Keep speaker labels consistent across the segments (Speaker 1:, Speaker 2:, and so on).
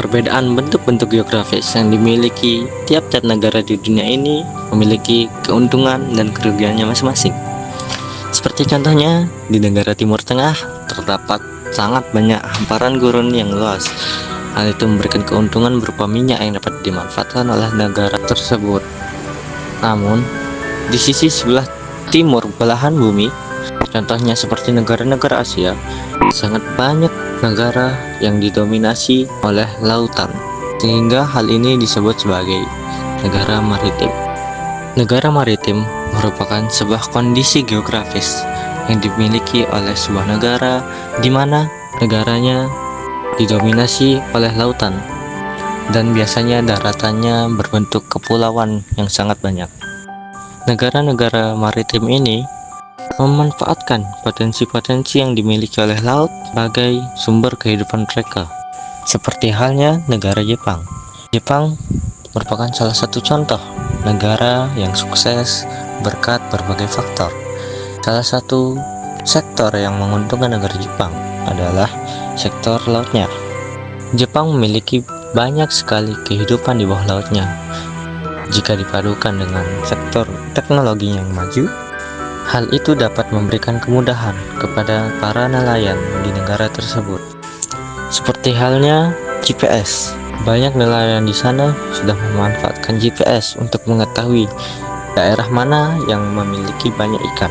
Speaker 1: Perbedaan bentuk-bentuk geografis yang dimiliki tiap-tiap negara di dunia ini memiliki keuntungan dan kerugiannya masing-masing. Seperti contohnya, di negara Timur Tengah terdapat sangat banyak hamparan gurun yang luas. Hal itu memberikan keuntungan berupa minyak yang dapat dimanfaatkan oleh negara tersebut. Namun, di sisi sebelah timur belahan bumi, contohnya seperti negara-negara Asia, sangat banyak negara yang didominasi oleh lautan, sehingga hal ini disebut sebagai negara maritim. Negara maritim merupakan sebuah kondisi geografis yang dimiliki oleh sebuah negara di mana negaranya didominasi oleh lautan dan biasanya daratannya berbentuk kepulauan yang sangat banyak. Negara-negara maritim ini memanfaatkan potensi-potensi yang dimiliki oleh laut sebagai sumber kehidupan mereka. Seperti halnya negara Jepang. Jepang merupakan salah satu contoh negara yang sukses berkat berbagai faktor. Salah satu sektor yang menguntungkan negara Jepang adalah sektor lautnya. Jepang memiliki banyak sekali kehidupan di bawah lautnya. Jika dipadukan dengan sektor teknologi yang maju, hal itu dapat memberikan kemudahan kepada para nelayan di negara tersebut. Seperti halnya GPS. Banyak nelayan di sana sudah memanfaatkan GPS untuk mengetahui daerah mana yang memiliki banyak ikan.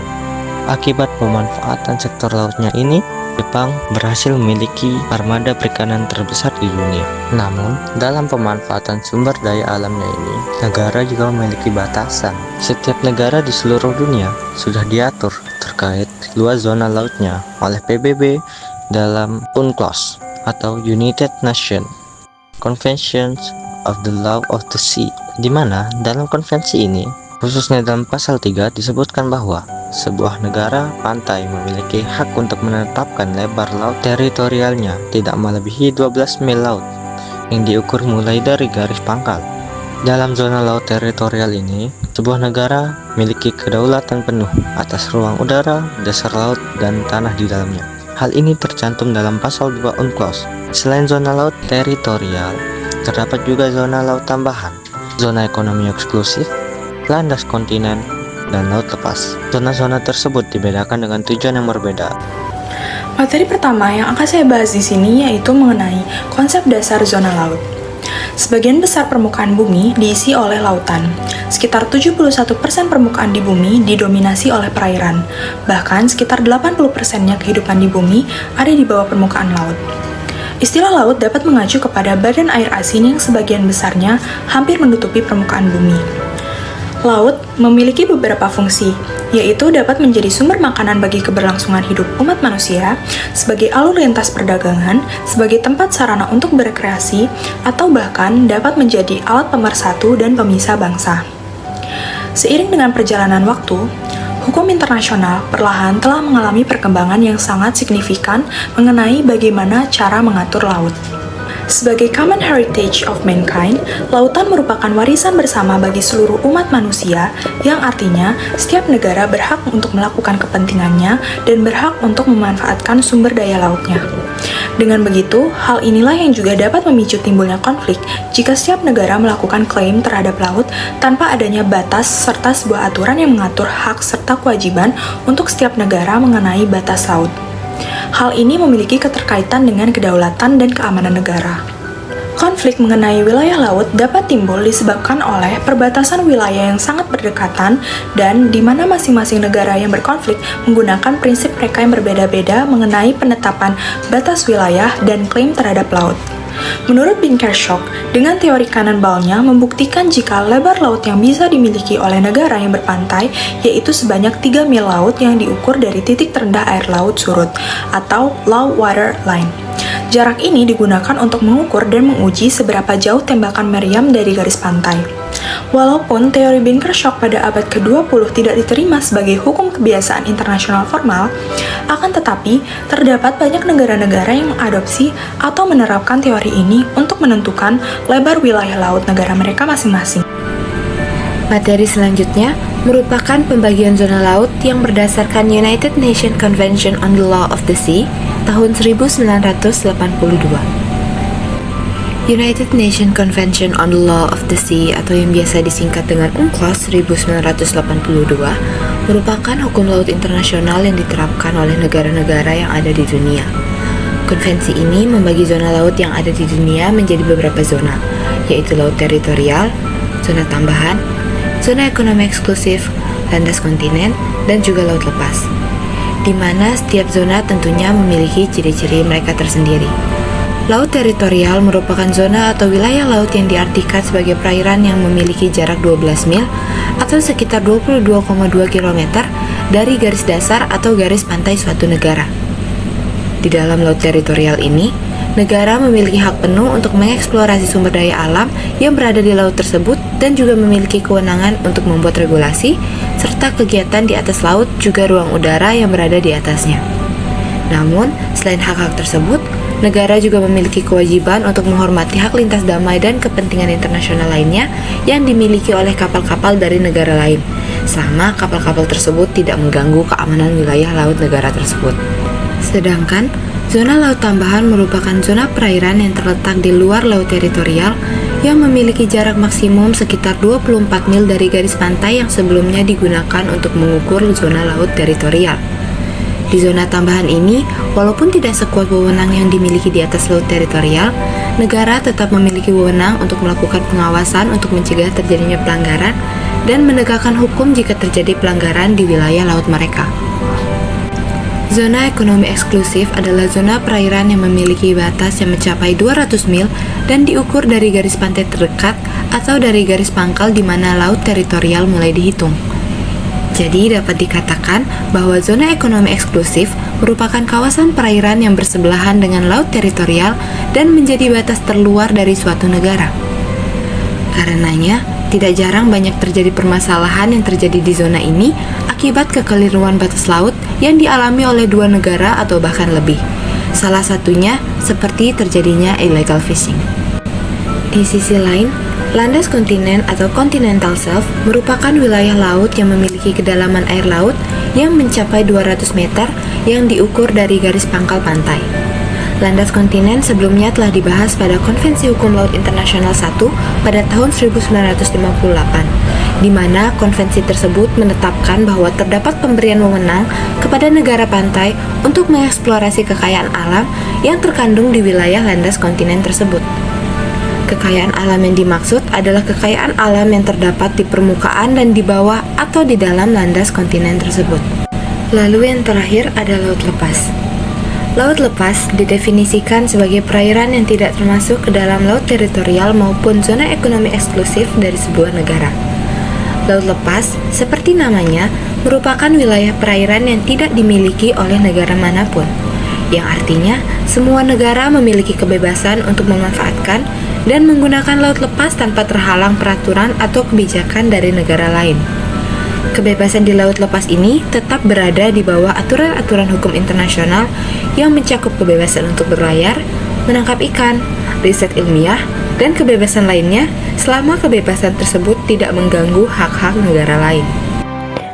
Speaker 1: Akibat pemanfaatan sektor lautnya ini, Jepang berhasil memiliki armada perikanan terbesar di dunia. Namun, dalam pemanfaatan sumber daya alamnya ini, negara juga memiliki batasan. Setiap negara di seluruh dunia sudah diatur terkait luas zona lautnya oleh PBB dalam UNCLOS atau United Nations Convention of the Law of the Sea, di mana dalam konvensi ini, khususnya dalam pasal 3 disebutkan bahwa sebuah negara pantai memiliki hak untuk menetapkan lebar laut teritorialnya tidak melebihi 12 mil laut yang diukur mulai dari garis pangkal. Dalam zona laut teritorial ini, sebuah negara memiliki kedaulatan penuh atas ruang udara, dasar laut, dan tanah di dalamnya. Hal ini tercantum dalam pasal 2 UNCLOS. Selain zona laut teritorial, terdapat juga zona laut tambahan, zona ekonomi eksklusif, landas kontinen, dan laut lepas. Zona-zona tersebut dibedakan dengan tujuan yang berbeda.
Speaker 2: Materi pertama yang akan saya bahas di sini yaitu mengenai konsep dasar zona laut. Sebagian besar permukaan bumi diisi oleh lautan. Sekitar 71% permukaan di bumi didominasi oleh perairan. Bahkan sekitar 80%-nya kehidupan di bumi ada di bawah permukaan laut. Istilah laut dapat mengacu kepada badan air asin yang sebagian besarnya hampir menutupi permukaan bumi. Laut memiliki beberapa fungsi, yaitu dapat menjadi sumber makanan bagi keberlangsungan hidup umat manusia, sebagai alur lintas perdagangan, sebagai tempat sarana untuk berekreasi, atau bahkan dapat menjadi alat pemersatu dan pemisah bangsa. Seiring dengan perjalanan waktu, hukum internasional perlahan telah mengalami perkembangan yang sangat signifikan mengenai bagaimana cara mengatur laut. Sebagai common heritage of mankind, lautan merupakan warisan bersama bagi seluruh umat manusia, yang artinya setiap negara berhak untuk melakukan kepentingannya dan berhak untuk memanfaatkan sumber daya lautnya. Dengan begitu, hal inilah yang juga dapat memicu timbulnya konflik jika setiap negara melakukan klaim terhadap laut tanpa adanya batas serta sebuah aturan yang mengatur hak serta kewajiban untuk setiap negara mengenai batas laut. Hal ini memiliki keterkaitan dengan kedaulatan dan keamanan negara. Konflik mengenai wilayah laut dapat timbul disebabkan oleh perbatasan wilayah yang sangat berdekatan dan di mana masing-masing negara yang berkonflik menggunakan prinsip mereka yang berbeda-beda mengenai penetapan batas wilayah dan klaim terhadap laut. Menurut Binkershoek, dengan teori Cannonball-nya membuktikan jika lebar laut yang bisa dimiliki oleh negara yang berpantai yaitu sebanyak 3 mil laut yang diukur dari titik terendah air laut surut atau low water line. Jarak ini digunakan untuk mengukur dan menguji seberapa jauh tembakan meriam dari garis pantai. Walaupun teori Binkershoek pada abad ke-20 tidak diterima sebagai hukum kebiasaan internasional formal, akan tetapi terdapat banyak negara-negara yang mengadopsi atau menerapkan teori ini untuk menentukan lebar wilayah laut negara mereka masing-masing.
Speaker 3: Materi selanjutnya merupakan pembagian zona laut yang berdasarkan United Nations Convention on the Law of the Sea tahun 1982. United Nations Convention on the Law of the Sea atau yang biasa disingkat dengan UNCLOS 1982 merupakan hukum laut internasional yang diterapkan oleh negara-negara yang ada di dunia. Konvensi ini membagi zona laut yang ada di dunia menjadi beberapa zona, yaitu laut teritorial, zona tambahan, zona ekonomi eksklusif, landas kontinen, dan juga laut lepas, di mana setiap zona tentunya memiliki ciri-ciri mereka tersendiri. Laut teritorial merupakan zona atau wilayah laut yang diartikan sebagai perairan yang memiliki jarak 12 mil atau sekitar 22,2 km dari garis dasar atau garis pantai suatu negara. Di dalam laut teritorial ini, negara memiliki hak penuh untuk mengeksplorasi sumber daya alam yang berada di laut tersebut dan juga memiliki kewenangan untuk membuat regulasi serta kegiatan di atas laut juga ruang udara yang berada di atasnya. Namun, selain hak-hak tersebut, negara juga memiliki kewajiban untuk menghormati hak lintas damai dan kepentingan internasional lainnya yang dimiliki oleh kapal-kapal dari negara lain, selama kapal-kapal tersebut tidak mengganggu keamanan wilayah laut negara tersebut. Sedangkan, zona laut tambahan merupakan zona perairan yang terletak di luar laut teritorial yang memiliki jarak maksimum sekitar 24 mil dari garis pantai yang sebelumnya digunakan untuk mengukur zona laut teritorial. Di zona tambahan ini, walaupun tidak sekuat wewenang yang dimiliki di atas laut teritorial, negara tetap memiliki wewenang untuk melakukan pengawasan untuk mencegah terjadinya pelanggaran dan menegakkan hukum jika terjadi pelanggaran di wilayah laut mereka. Zona ekonomi eksklusif adalah zona perairan yang memiliki batas yang mencapai 200 mil dan diukur dari garis pantai terdekat atau dari garis pangkal di mana laut teritorial mulai dihitung. Jadi dapat dikatakan bahwa zona ekonomi eksklusif merupakan kawasan perairan yang bersebelahan dengan laut teritorial dan menjadi batas terluar dari suatu negara. Karenanya, tidak jarang banyak terjadi permasalahan yang terjadi di zona ini akibat kekeliruan batas laut yang dialami oleh dua negara atau bahkan lebih. Salah satunya seperti terjadinya illegal fishing. Di sisi lain, landas kontinen atau continental shelf merupakan wilayah laut yang memiliki kedalaman air laut yang mencapai 200 meter yang diukur dari garis pangkal pantai. Landas kontinen sebelumnya telah dibahas pada Konvensi Hukum Laut Internasional 1 pada tahun 1958, di mana konvensi tersebut menetapkan bahwa terdapat pemberian wewenang kepada negara pantai untuk mengeksplorasi kekayaan alam yang terkandung di wilayah landas kontinen tersebut. Kekayaan alam yang dimaksud adalah kekayaan alam yang terdapat di permukaan dan di bawah atau di dalam landas kontinen tersebut. Lalu yang terakhir ada laut lepas. Laut lepas didefinisikan sebagai perairan yang tidak termasuk ke dalam laut teritorial maupun zona ekonomi eksklusif dari sebuah negara. Laut lepas, seperti namanya, merupakan wilayah perairan yang tidak dimiliki oleh negara manapun, yang artinya semua negara memiliki kebebasan untuk memanfaatkan dan menggunakan laut lepas tanpa terhalang peraturan atau kebijakan dari negara lain. Kebebasan di laut lepas ini tetap berada di bawah aturan-aturan hukum internasional yang mencakup kebebasan untuk berlayar, menangkap ikan, riset ilmiah, dan kebebasan lainnya selama kebebasan tersebut tidak mengganggu hak-hak negara lain.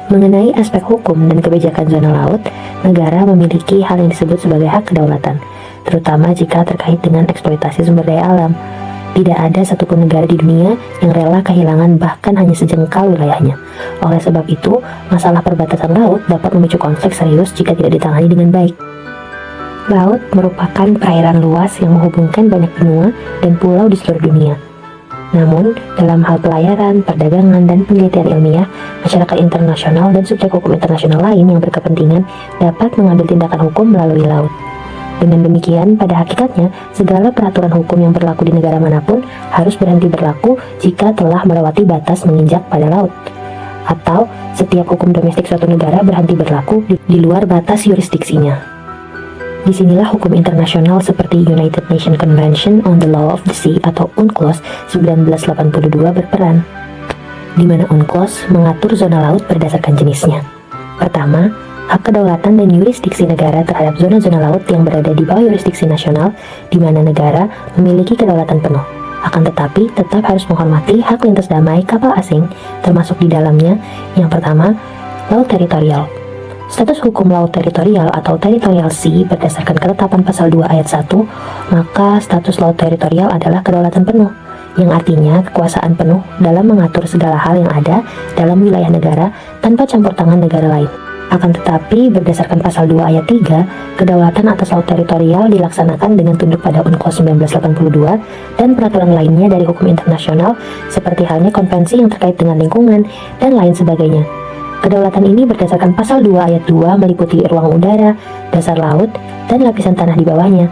Speaker 4: Mengenai aspek hukum dan kebijakan zona laut, negara memiliki hal yang disebut sebagai hak kedaulatan, terutama jika terkait dengan eksploitasi sumber daya alam. Tidak ada satupun negara di dunia yang rela kehilangan bahkan hanya sejengkal wilayahnya. Oleh sebab itu, masalah perbatasan laut dapat memicu konflik serius jika tidak ditangani dengan baik. Laut merupakan perairan luas yang menghubungkan banyak benua dan pulau di seluruh dunia. Namun, dalam hal pelayaran, perdagangan, dan penelitian ilmiah, masyarakat internasional dan subjek hukum internasional lain yang berkepentingan dapat mengambil tindakan hukum melalui laut. Dengan demikian, pada hakikatnya, segala peraturan hukum yang berlaku di negara manapun harus berhenti berlaku jika telah melewati batas menginjak pada laut. Atau, setiap hukum domestik suatu negara berhenti berlaku di luar batas yurisdiksinya. Disinilah hukum internasional seperti United Nations Convention on the Law of the Sea atau UNCLOS 1982 berperan, di mana UNCLOS mengatur zona laut berdasarkan jenisnya. Pertama, hak kedaulatan dan yurisdiksi negara terhadap zona-zona laut yang berada di bawah yurisdiksi nasional, di mana negara memiliki kedaulatan penuh. Akan tetapi, tetap harus menghormati hak lintas damai kapal asing, termasuk di dalamnya, yang pertama, laut teritorial. Status hukum laut teritorial atau territorial sea berdasarkan ketetapan pasal 2 ayat 1, maka status laut teritorial adalah kedaulatan penuh, yang artinya kekuasaan penuh dalam mengatur segala hal yang ada dalam wilayah negara tanpa campur tangan negara lain. Akan tetapi, berdasarkan pasal 2 ayat 3, kedaulatan atas laut teritorial dilaksanakan dengan tunduk pada UNCLOS 1982 dan peraturan lainnya dari hukum internasional seperti halnya konvensi yang terkait dengan lingkungan dan lain sebagainya. Kedaulatan ini berdasarkan pasal 2 ayat 2 meliputi ruang udara, dasar laut, dan lapisan tanah di bawahnya.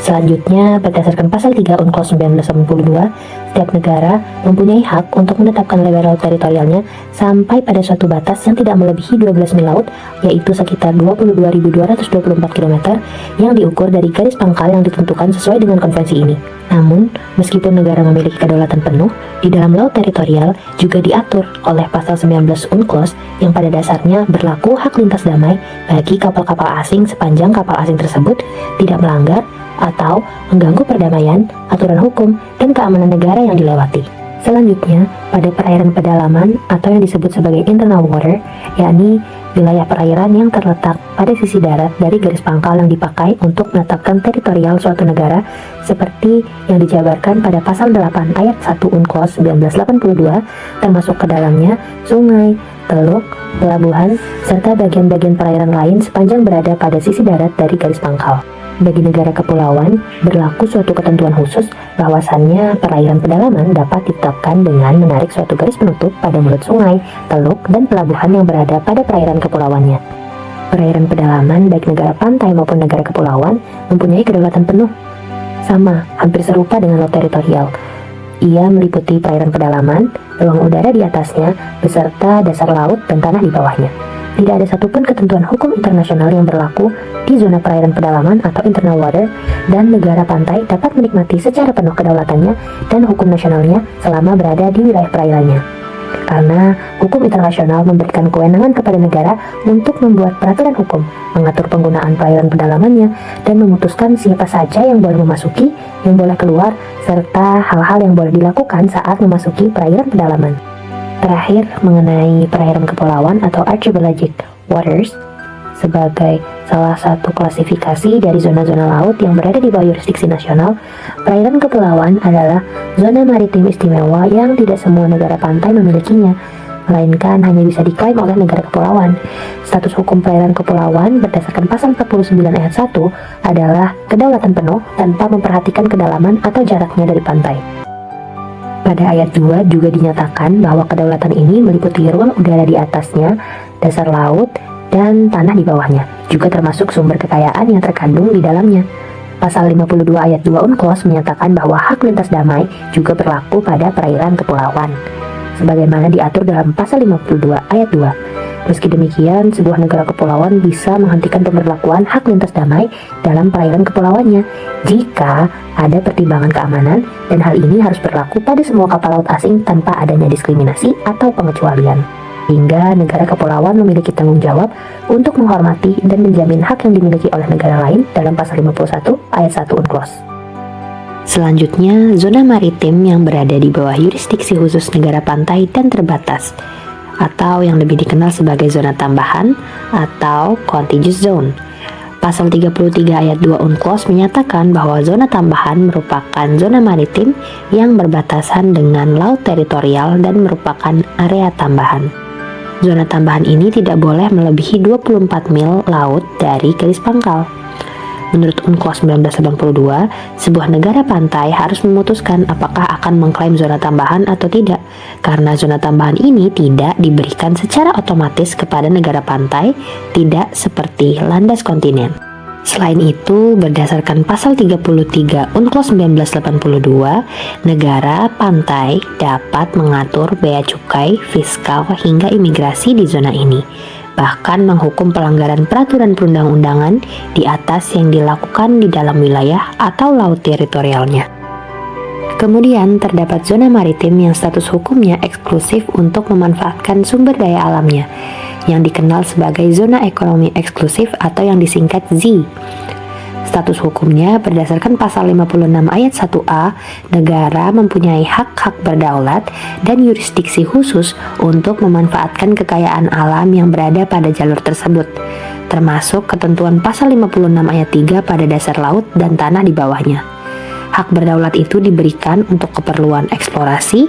Speaker 4: Selanjutnya, berdasarkan pasal 3 UNCLOS 1982, setiap negara mempunyai hak untuk menetapkan lebar laut teritorialnya sampai pada suatu batas yang tidak melebihi 12 mil laut, yaitu sekitar 22.224 km yang diukur dari garis pangkal yang ditentukan sesuai dengan konvensi ini. Namun, meskipun negara memiliki kedaulatan penuh, di dalam laut teritorial juga diatur oleh pasal 19 UNCLOS yang pada dasarnya berlaku hak lintas damai bagi kapal-kapal asing sepanjang kapal asing tersebut tidak melanggar atau mengganggu perdamaian, aturan hukum, dan keamanan negara yang dilewati. Selanjutnya, pada perairan pedalaman atau yang disebut sebagai internal water, yakni wilayah perairan yang terletak pada sisi darat dari garis pangkal yang dipakai untuk menetapkan teritorial suatu negara seperti yang dijabarkan pada pasal 8 ayat 1 UNCLOS 1982, termasuk ke dalamnya sungai, teluk, pelabuhan, serta bagian-bagian perairan lain sepanjang berada pada sisi darat dari garis pangkal. Bagi negara kepulauan, berlaku suatu ketentuan khusus bahwasannya perairan pedalaman dapat ditetapkan dengan menarik suatu garis penutup pada mulut sungai, teluk, dan pelabuhan yang berada pada perairan kepulauannya. Perairan pedalaman, baik negara pantai maupun negara kepulauan, mempunyai kedaulatan penuh. Sama, hampir serupa dengan laut teritorial. Ia meliputi perairan pedalaman, ruang udara di atasnya, beserta dasar laut dan tanah di bawahnya. Tidak ada satupun ketentuan hukum internasional yang berlaku di zona perairan pedalaman atau internal water, dan negara pantai dapat menikmati secara penuh kedaulatannya dan hukum nasionalnya selama berada di wilayah perairannya. Karena hukum internasional memberikan kewenangan kepada negara untuk membuat peraturan hukum, mengatur penggunaan perairan pedalamannya, dan memutuskan siapa saja yang boleh memasuki, yang boleh keluar, serta hal-hal yang boleh dilakukan saat memasuki perairan pedalaman. Terakhir, mengenai perairan kepulauan atau archipelagic waters, sebagai salah satu klasifikasi dari zona-zona laut yang berada di bawah yurisdiksi nasional, perairan kepulauan adalah zona maritim istimewa yang tidak semua negara pantai memilikinya, melainkan hanya bisa diklaim oleh negara kepulauan. Status hukum perairan kepulauan berdasarkan pasal 49 ayat 1 adalah kedaulatan penuh tanpa memperhatikan kedalaman atau jaraknya dari pantai. Pada ayat 2 juga dinyatakan bahwa kedaulatan ini meliputi ruang udara di atasnya, dasar laut, dan tanah di bawahnya, juga termasuk sumber kekayaan yang terkandung di dalamnya. Pasal 52 ayat 2 UNCLOS menyatakan bahwa hak lintas damai juga berlaku pada perairan kepulauan, sebagaimana diatur dalam pasal 52 ayat 2. Meski demikian, sebuah negara kepulauan bisa menghentikan pemberlakuan hak lintas damai dalam perairan kepulauannya jika ada pertimbangan keamanan, dan hal ini harus berlaku pada semua kapal laut asing tanpa adanya diskriminasi atau pengecualian. Hingga negara kepulauan memiliki tanggung jawab untuk menghormati dan menjamin hak yang dimiliki oleh negara lain dalam pasal 51 ayat 1 UNCLOS. Selanjutnya, zona maritim yang berada di bawah yurisdiksi khusus negara pantai dan terbatas, atau yang lebih dikenal sebagai zona tambahan atau contiguous zone. Pasal 33 ayat 2 UNCLOS menyatakan bahwa zona tambahan merupakan zona maritim yang berbatasan dengan laut teritorial dan merupakan area tambahan. Zona tambahan ini tidak boleh melebihi 24 mil laut dari garis pangkal. Menurut UNCLOS 1982, sebuah negara pantai harus memutuskan apakah akan mengklaim zona tambahan atau tidak, karena zona tambahan ini tidak diberikan secara otomatis kepada negara pantai, tidak seperti landas kontinen. Selain itu, berdasarkan pasal 33 UNCLOS 1982, negara pantai dapat mengatur bea cukai, fiskal, hingga imigrasi di zona ini, bahkan menghukum pelanggaran peraturan perundang-undangan di atas yang dilakukan di dalam wilayah atau laut teritorialnya. Kemudian terdapat zona maritim yang status hukumnya eksklusif untuk memanfaatkan sumber daya alamnya, yang dikenal sebagai zona ekonomi eksklusif atau yang disingkat ZEE. Status hukumnya berdasarkan pasal 56 ayat 1A, negara mempunyai hak-hak berdaulat dan yurisdiksi khusus untuk memanfaatkan kekayaan alam yang berada pada jalur tersebut, termasuk ketentuan pasal 56 ayat 3 pada dasar laut dan tanah di bawahnya. Hak berdaulat itu diberikan untuk keperluan eksplorasi,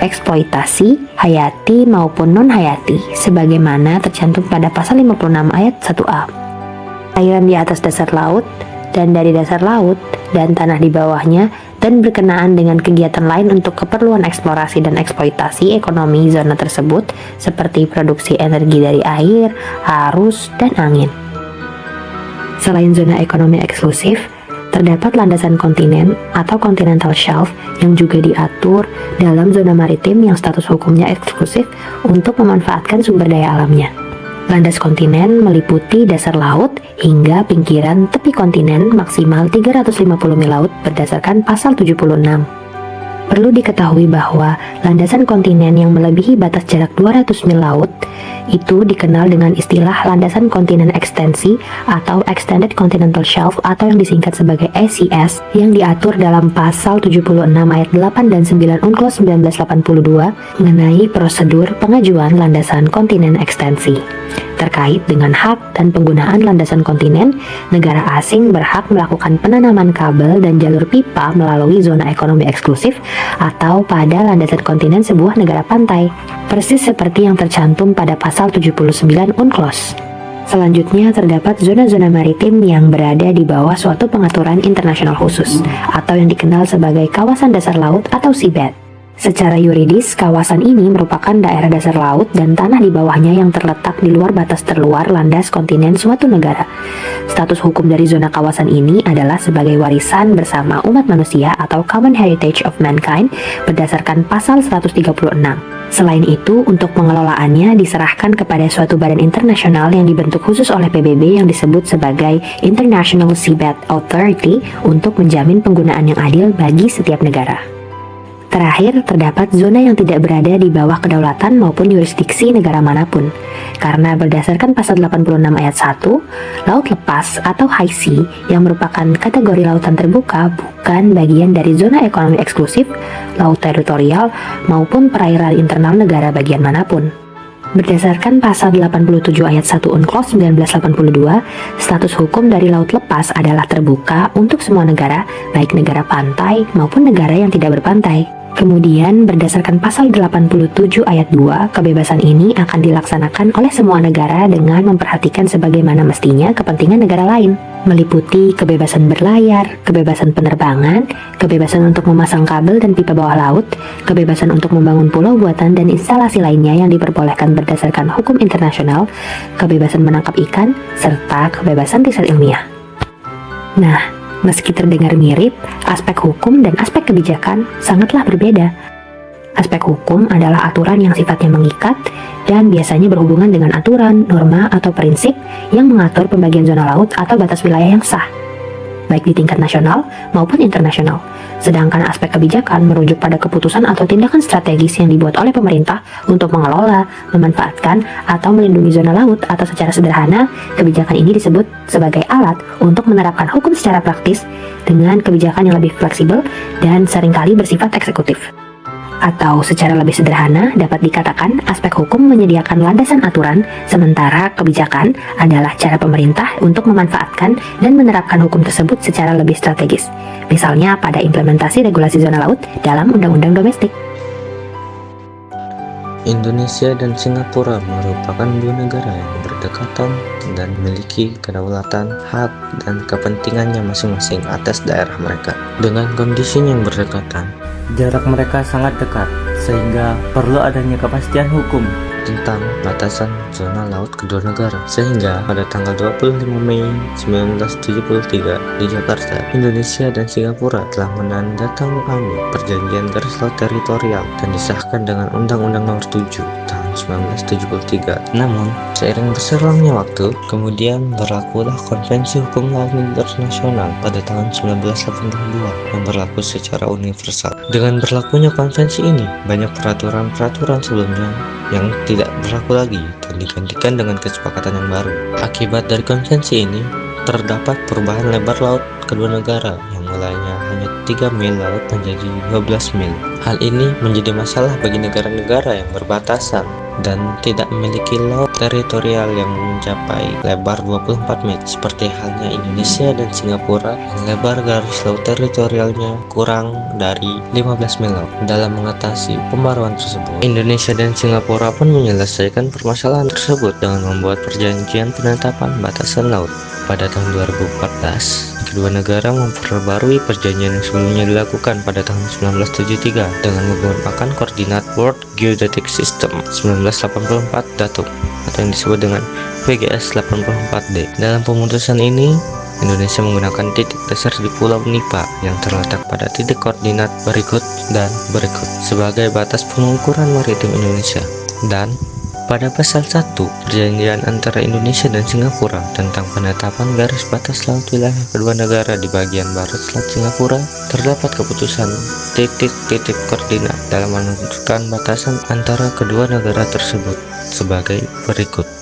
Speaker 4: eksploitasi, hayati maupun non-hayati, sebagaimana tercantum pada pasal 56 ayat 1A. Perairan di atas dasar laut dan dari dasar laut dan tanah di bawahnya dan berkenaan dengan kegiatan lain untuk keperluan eksplorasi dan eksploitasi ekonomi zona tersebut seperti produksi energi dari air, arus, dan angin. Selain zona ekonomi eksklusif, terdapat landasan kontinen atau continental shelf yang juga diatur dalam zona maritim yang status hukumnya eksklusif untuk memanfaatkan sumber daya alamnya. Landas kontinen meliputi dasar laut hingga pinggiran tepi kontinen maksimal 350 mil laut berdasarkan pasal 76. Perlu diketahui bahwa landasan kontinen yang melebihi batas jarak 200 mil laut itu dikenal dengan istilah landasan kontinen ekstensi atau Extended Continental Shelf atau yang disingkat sebagai ACS yang diatur dalam pasal 76 ayat 8 dan 9 UNCLOS 1982 mengenai prosedur pengajuan landasan kontinen ekstensi. Terkait dengan hak dan penggunaan landasan kontinen, negara asing berhak melakukan penanaman kabel dan jalur pipa melalui zona ekonomi eksklusif atau pada landasan kontinen sebuah negara pantai, persis seperti yang tercantum pada pasal 79 UNCLOS. Selanjutnya terdapat zona-zona maritim yang berada di bawah suatu pengaturan internasional khusus atau yang dikenal sebagai kawasan dasar laut atau seabed. Secara yuridis, kawasan ini merupakan daerah dasar laut dan tanah di bawahnya yang terletak di luar batas terluar landas kontinen suatu negara. Status hukum dari zona kawasan ini adalah sebagai warisan bersama umat manusia atau Common Heritage of Mankind berdasarkan pasal 136. Selain itu, untuk pengelolaannya diserahkan kepada suatu badan internasional yang dibentuk khusus oleh PBB yang disebut sebagai International Seabed Authority untuk menjamin penggunaan yang adil bagi setiap negara. Terakhir, terdapat zona yang tidak berada di bawah kedaulatan maupun yurisdiksi negara manapun. Karena berdasarkan pasal 86 ayat 1, laut lepas atau high sea yang merupakan kategori lautan terbuka bukan bagian dari zona ekonomi eksklusif, laut teritorial, maupun perairan internal negara bagian manapun. Berdasarkan pasal 87 ayat 1 UNCLOS 1982, status hukum dari laut lepas adalah terbuka untuk semua negara, baik negara pantai maupun negara yang tidak berpantai. Kemudian, berdasarkan pasal 87 ayat 2, kebebasan ini akan dilaksanakan oleh semua negara dengan memperhatikan sebagaimana mestinya kepentingan negara lain, meliputi kebebasan berlayar, kebebasan penerbangan, kebebasan untuk memasang kabel dan pipa bawah laut, kebebasan untuk membangun pulau buatan dan instalasi lainnya yang diperbolehkan berdasarkan hukum internasional, kebebasan menangkap ikan, serta kebebasan riset ilmiah. Nah, meski terdengar mirip, aspek hukum dan aspek kebijakan sangatlah berbeda. Aspek hukum adalah aturan yang sifatnya mengikat dan biasanya berhubungan dengan aturan, norma, atau prinsip yang mengatur pembagian zona laut atau batas wilayah yang sah, baik di tingkat nasional maupun internasional. Sedangkan aspek kebijakan merujuk pada keputusan atau tindakan strategis yang dibuat oleh pemerintah untuk mengelola, memanfaatkan, atau melindungi zona laut, atau secara sederhana, kebijakan ini disebut sebagai alat untuk menerapkan hukum secara praktis dengan kebijakan yang lebih fleksibel dan seringkali bersifat eksekutif. Atau secara lebih sederhana, dapat dikatakan aspek hukum menyediakan landasan aturan, sementara kebijakan adalah cara pemerintah untuk memanfaatkan dan menerapkan hukum tersebut secara lebih strategis. Misalnya pada implementasi regulasi zona laut dalam undang-undang domestik.
Speaker 1: Indonesia dan Singapura merupakan dua negara yang berdekatan dan memiliki kedaulatan, hak, dan kepentingannya masing-masing atas daerah mereka. Dengan kondisi yang berdekatan,
Speaker 5: jarak mereka sangat dekat, sehingga perlu adanya kepastian hukum
Speaker 1: tentang batasan zona laut kedua negara. Sehingga pada tanggal 25 Mei 1973 di Jakarta, Indonesia dan Singapura telah menandatangani perjanjian garis laut teritorial dan disahkan dengan Undang-Undang Nomor 7 tahun 1973. Namun, seiring berselangnya waktu, kemudian berlakulah Konvensi Hukum Laut Internasional pada tahun 1982 yang berlaku secara universal. Dengan berlakunya konvensi ini, banyak peraturan-peraturan sebelumnya yang tidak berlaku lagi dan digantikan dengan kesepakatan yang baru. Akibat dari konvensi ini, terdapat perubahan lebar laut kedua negara yang mulanya hanya 3 mil laut menjadi 12 mil. Hal ini menjadi masalah bagi negara-negara yang berbatasan dan tidak memiliki laut teritorial yang mencapai lebar 24 mil seperti halnya Indonesia dan Singapura yang lebar garis laut teritorialnya kurang dari 15 mil laut. Dalam mengatasi pembaruan tersebut, Indonesia dan Singapura pun menyelesaikan permasalahan tersebut dengan membuat perjanjian penetapan batasan laut. Pada tahun 2014, kedua negara memperbarui perjanjian yang sebelumnya dilakukan pada tahun 1973 dengan menggunakan koordinat World Geodetic System 1984 datum atau yang disebut dengan WGS 84D. Dalam pemutusan ini, Indonesia menggunakan titik dasar di Pulau Nipa yang terletak pada titik koordinat berikut dan berikut sebagai batas pengukuran maritim Indonesia. Dan pada pasal 1 perjanjian antara Indonesia dan Singapura tentang penetapan garis batas laut wilayah kedua negara di bagian barat Selat Singapura, terdapat keputusan titik-titik koordinat dalam menentukan batasan antara kedua negara tersebut sebagai berikut.